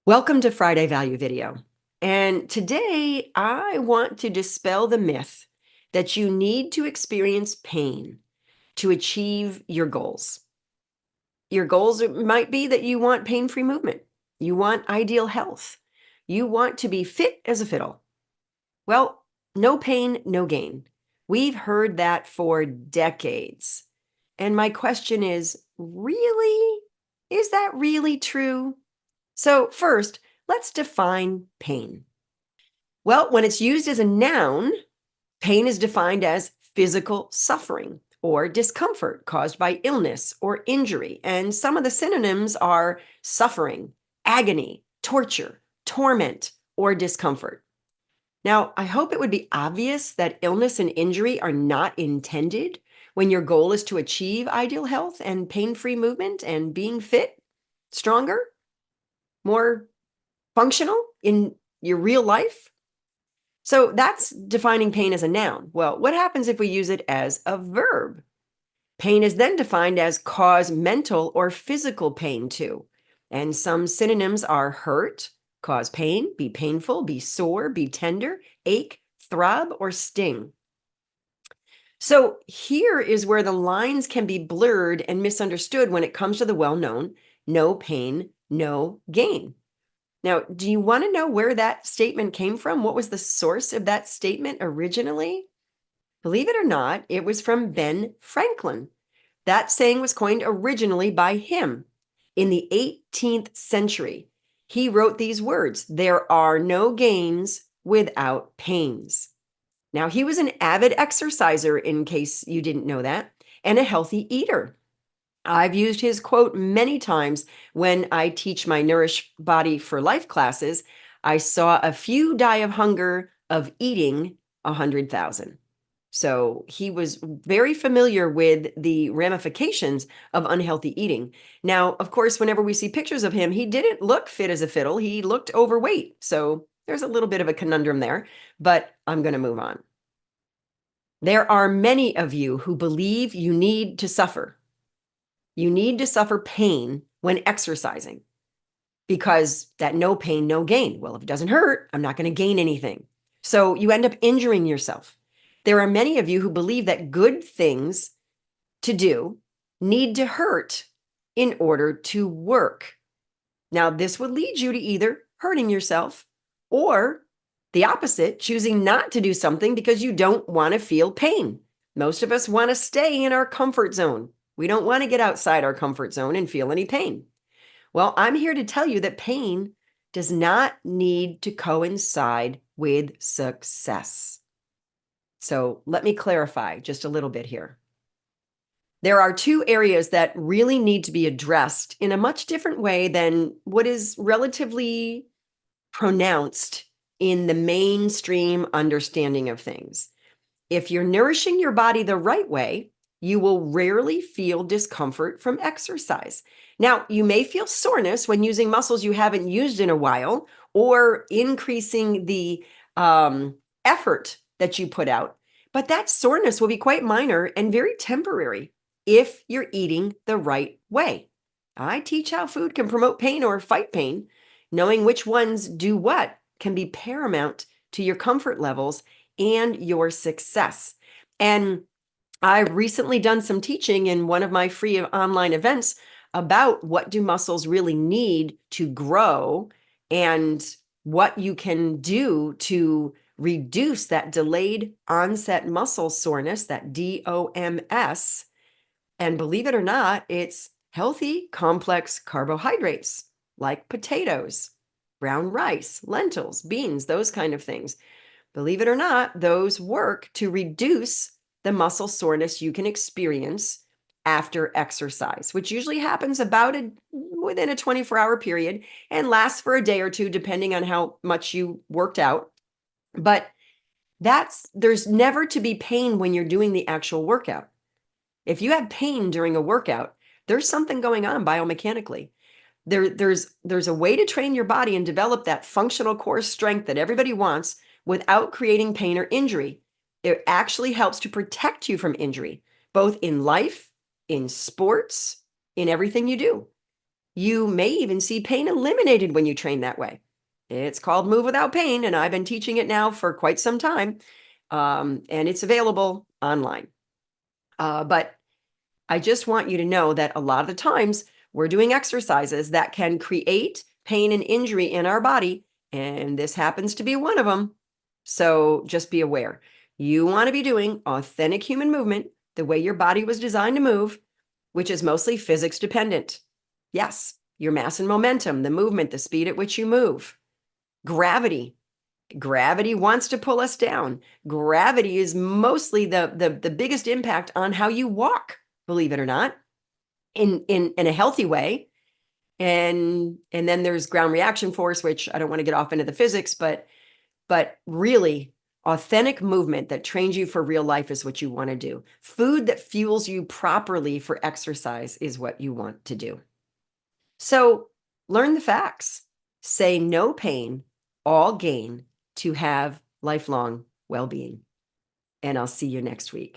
Welcome to Friday Value Video. And today I want to dispel the myth that you need to experience pain to achieve your goals. Your goals might be that you want pain-free movement. You want ideal health. You want to be fit as a fiddle. Well, no pain, no gain. We've heard that for decades. And my question is, really? Is that really true? So first, let's define pain. Well, when it's used as a noun, pain is defined as physical suffering or discomfort caused by illness or injury. And some of the synonyms are suffering, agony, torture, torment, or discomfort. Now, I hope it would be obvious that illness and injury are not intended when your goal is to achieve ideal health and pain-free movement and being fit, stronger, more functional in your real life. So that's defining pain as a noun. Well, what happens if we use it as a verb? Pain is then defined as cause mental or physical pain too. And some synonyms are hurt, cause pain, be painful, be sore, be tender, ache, throb, or sting. So here is where the lines can be blurred and misunderstood when it comes to the well-known no pain, no gain. Now, do you want to know where that statement came from? What was the source of that statement originally? Believe it or not, it was from Ben Franklin. That saying was coined originally by him in the 18th century. He wrote these words, "There are no gains without pains." Now, he was an avid exerciser, in case you didn't know that, and a healthy eater. I've used his quote many times when I teach my Nourish Body for Life classes. I saw a few die of hunger of eating 100,000. So he was very familiar with the ramifications of unhealthy eating. Now, of course, whenever we see pictures of him, he didn't look fit as a fiddle. He looked overweight. So there's a little bit of a conundrum there, but I'm going to move on. There are many of you who believe you need to suffer. You need to suffer pain when exercising because that no pain, no gain. Well, if it doesn't hurt, I'm not going to gain anything. So you end up injuring yourself. There are many of you who believe that good things to do need to hurt in order to work. Now, this would lead you to either hurting yourself or the opposite, choosing not to do something because you don't want to feel pain. Most of us want to stay in our comfort zone. We don't want to get outside our comfort zone and feel any pain. Well, I'm here to tell you that pain does not need to coincide with success. So let me clarify just a little bit here. There are two areas that really need to be addressed in a much different way than what is relatively pronounced in the mainstream understanding of things. If you're nourishing your body the right way, you will rarely feel discomfort from exercise. Now, you may feel soreness when using muscles you haven't used in a while or increasing the effort that you put out, but that soreness will be quite minor and very temporary if you're eating the right way. I teach how food can promote pain or fight pain. Knowing which ones do what can be paramount to your comfort levels and your success. And I've recently done some teaching in one of my free online events about what do muscles really need to grow and what you can do to reduce that delayed onset muscle soreness, that DOMS. And believe it or not, it's healthy, complex carbohydrates like potatoes, brown rice, lentils, beans, those kind of things. Believe it or not, those work to reduce the muscle soreness you can experience after exercise, which usually happens about within a 24-hour period and lasts for a day or two, depending on how much you worked out. But there's never to be pain when you're doing the actual workout. If you have pain during a workout, there's something going on biomechanically. There's a way to train your body and develop that functional core strength that everybody wants without creating pain or injury. It actually helps to protect you from injury, both in life, in sports, in everything you do. You may even see pain eliminated when you train that way. It's called Move Without Pain, and I've been teaching it now for quite some time, and it's available online. But I just want you to know that a lot of the times we're doing exercises that can create pain and injury in our body, and this happens to be one of them. So just be aware. You want to be doing authentic human movement the way your body was designed to move, which is mostly physics dependent. Yes, your mass and momentum, the movement, the speed at which you move. Gravity. Gravity wants to pull us down. Gravity is mostly the biggest impact on how you walk, believe it or not, in a healthy way. And then there's ground reaction force, which I don't want to get off into the physics, but really authentic movement that trains you for real life is what you want to do. Food that fuels you properly for exercise is what you want to do. So learn the facts. Say no pain, all gain to have lifelong well-being. And I'll see you next week.